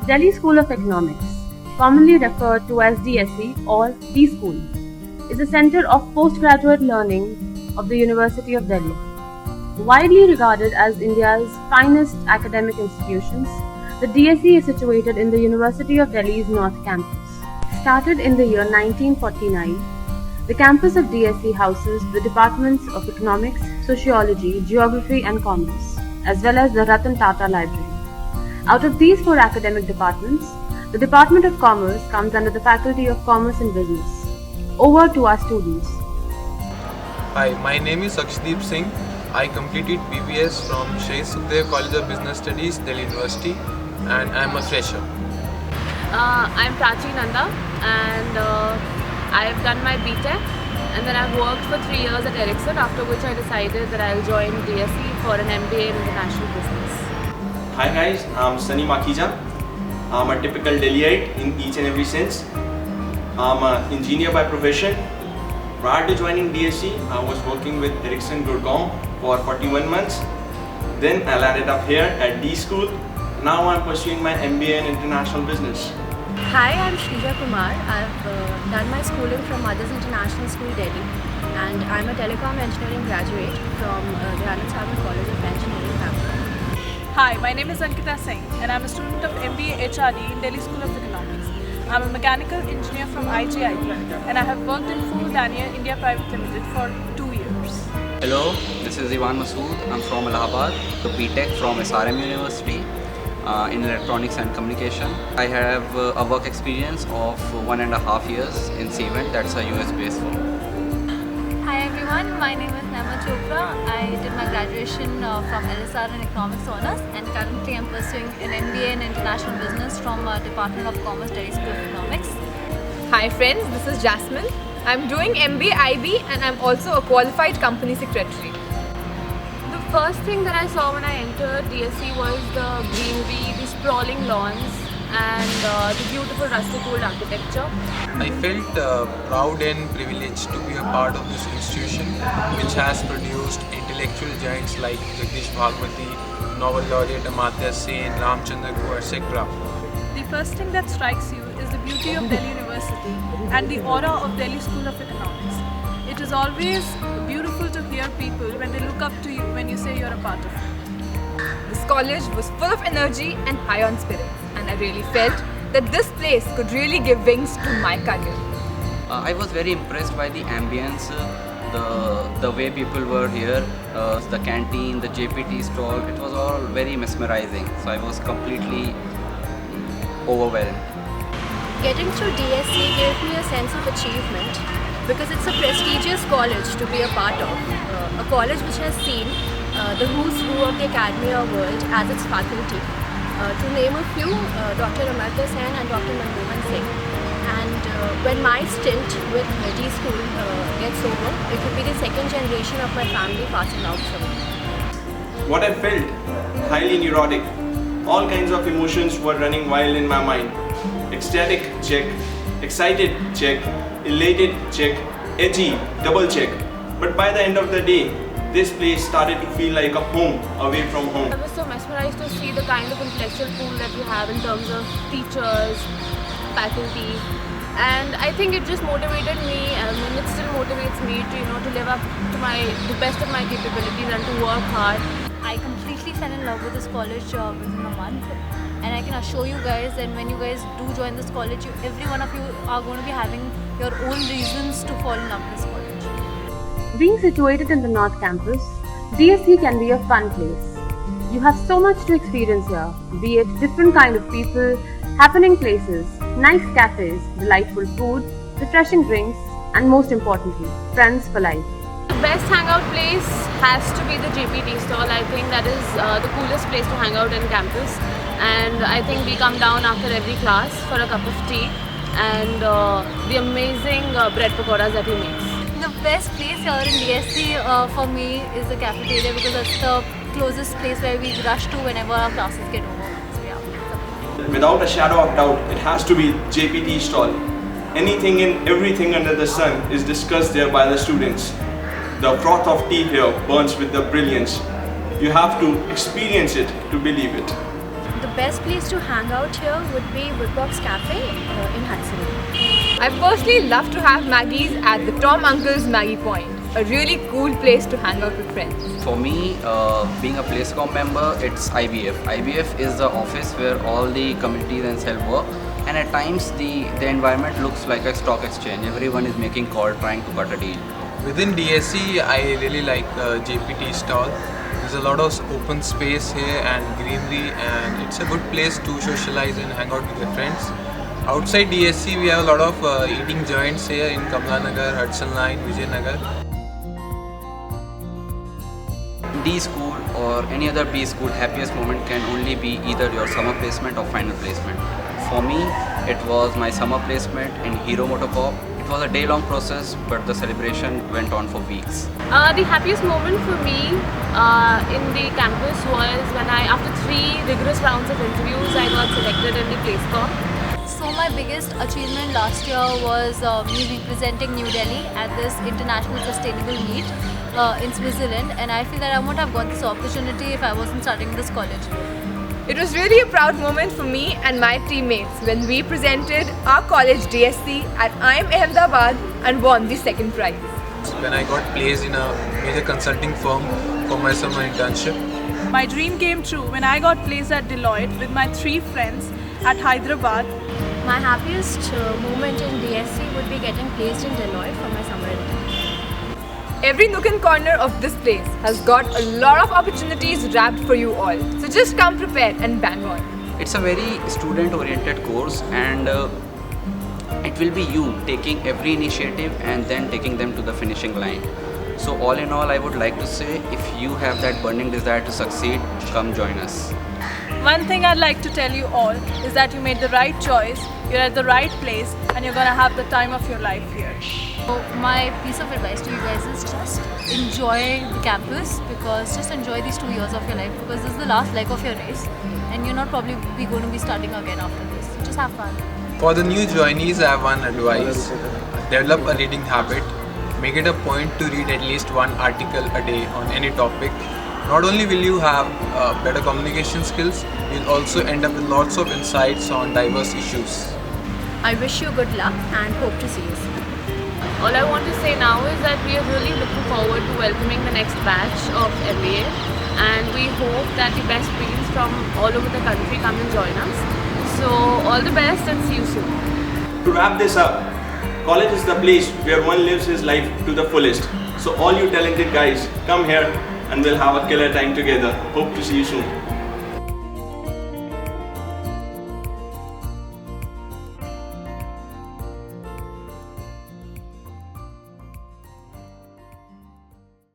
Delhi School of Economics, commonly referred to as DSE or D School, is a center of postgraduate learning of the University of Delhi. Widely regarded as India's finest academic institutions, the DSE is situated in the University of Delhi's North Campus. Started in the year 1949, the campus of DSE houses the departments of Economics, Sociology, Geography and Commerce, as well as the Ratan Tata Library. Out of these four academic departments, the Department of Commerce comes under the Faculty of Commerce and Business. Over to our students. Hi, my name is Akshdeep Singh. I completed BBS from Shahid Sukhdev College of Business Studies, Delhi University, and I am a fresher. I'm Prachi Nanda and I have done my BTech and then I've worked for 3 years at Ericsson, after which I decided that I'll join DSE for an MBA in International Business. Hi guys, I'm Sunny Makhija. I'm a typical Delhiite in each and every sense. I'm an engineer by profession. Prior to joining DSE, I was working with Ericsson Gurgaon for 41 months. Then I landed up here at D School. Now I'm pursuing my MBA in International Business. Hi, I'm Shrija Kumar. I've done my schooling from Mothers International School, Delhi, and I'm a telecom engineering graduate from the Anand Sagar College of Engineering, Bangalore. Hi, my name is Ankita Singh and I'm a student of MBA HRD in Delhi School of Economics. I'm a mechanical engineer from IGIT and I have worked in Food Daniel India Private Limited for 2 years. Hello, this is Ivan Masood. I'm from Allahabad, the BTech from SRM University in Electronics and Communication. I have a work experience of 1.5 years in Cement, that's a US based firm. Hi everyone, my name is Naima Chopra. I did my graduation from LSR in Economics Honours and currently I'm pursuing an MBA in International Business from Department of Commerce, Delhi School of Economics. Hi friends, this is Jasmine. I'm doing MBA IB and I'm also a qualified company secretary. The first thing that I saw when I entered DSE was the greenery, the sprawling lawns and the beautiful rustic old architecture. I felt proud and privileged to be a part of this institution, which has produced intellectual giants like Jagdish Bhagwati, Nobel laureate Amartya Sen, Ramchandra Gu, etc. The first thing that strikes you is the beauty of Delhi University and the aura of Delhi School of Economics. It is always beautiful to hear people when they look up to you when you say you're a part of it. This college was full of energy and high on spirits, and I really felt that this place could really give wings to my career. I was very impressed by the ambience, the way people were here, the canteen, the JPT stall. It was all very mesmerizing. So I was completely overwhelmed. Getting through DSE gave me a sense of achievement because it's a prestigious college to be a part of. A college which has seen the who's who of the academia world as its faculty. To name a few, Dr. Amartya Sen and Dr. Manmohan Singh. And when my stint with D School gets over, it will be the second generation of my family passing out from me. What I felt, highly neurotic. All kinds of emotions were running wild in my mind. Ecstatic, check. Excited, check. Elated, check. Edgy, double check. But by the end of the day, this place started to feel like a home away from home. I was so mesmerized to see the kind of intellectual pool that we have in terms of teachers, faculty, and I think it just motivated me, and it still motivates me to live up to the best of my capabilities and to work hard. I completely fell in love with this college within a month, and I can assure you guys that when you guys do join this college, every one of you are going to be having your own reasons to fall in love with this college. Being situated in the North Campus, DSE can be a fun place. You have so much to experience here, be it different kind of people, happening places, nice cafes, delightful food, refreshing drinks, and most importantly, friends for life. The best hangout place has to be the JPT stall. I think that is the coolest place to hang out in campus, and I think we come down after every class for a cup of tea and the amazing bread pakoras that he makes. The best place here in DSE for me is the cafeteria because that's the closest place where we rush to whenever our classes get over. So yeah. Without a shadow of doubt, it has to be JPT stall. Anything and everything under the sun is discussed there by the students. The froth of tea here burns with the brilliance. You have to experience it to believe it. the best place to hang out here would be Woodbox Cafe in Hudson. I personally love to have Maggie's at the Tom Uncle's Maggie Point, a really cool place to hang out with friends. For me, being a PlaceCom member, it's IBF. IBF is the office where all the communities and cell work, and at times the environment looks like a stock exchange. Everyone is making call, trying to cut a deal. Within DSE, I really like JPT stall. There's a lot of open space here and greenery, and it's a good place to socialize and hang out with your friends. Outside DSE, we have a lot of eating joints here in Kamla Nagar, Hudson Line, Vijayanagar. D school or any other B school, happiest moment can only be either your summer placement or final placement. For me, it was my summer placement in Hero Motocorp. It was a day-long process, but the celebration went on for weeks. The happiest moment for me in the campus was when after 3 rigorous rounds of interviews, I got selected in the PlaceCom. So my biggest achievement last year was me representing New Delhi at this International Sustainable Meet in Switzerland, and I feel that I wouldn't have got this opportunity if I wasn't studying this college. It was really a proud moment for me and my teammates when we presented our college DSC at IIM Ahmedabad and won the second prize. When I got placed in a major consulting firm for my summer internship. My dream came true when I got placed at Deloitte with my 3 friends at Hyderabad. My happiest moment in DSC would be getting placed in Deloitte for my summer internship. Every nook and corner of this place has got a lot of opportunities wrapped for you all. So just come prepared and bang on. It's a very student-oriented course, and it will be you taking every initiative and then taking them to the finishing line. So all in all, I would like to say, if you have that burning desire to succeed, come join us. One thing I'd like to tell you all is that you made the right choice, you're at the right place, and you're gonna have the time of your life here. So my piece of advice to you guys is just enjoy the campus, because just enjoy these 2 years of your life, because this is the last leg of your race and you're not probably going to be studying again after this. So just have fun. For the new joinees, I have one advice. Develop a reading habit. Make it a point to read at least 1 article a day on any topic. Not only will you have better communication skills, you'll also end up with lots of insights on diverse issues. I wish you good luck and hope to see you soon. All I want to say now is that we are really looking forward to welcoming the next batch of MBA, and we hope that the best brains from all over the country come and join us. So all the best and see you soon. To wrap this up, college is the place where one lives his life to the fullest. So all you talented guys, come here and we'll have a killer time together. Hope to see you soon.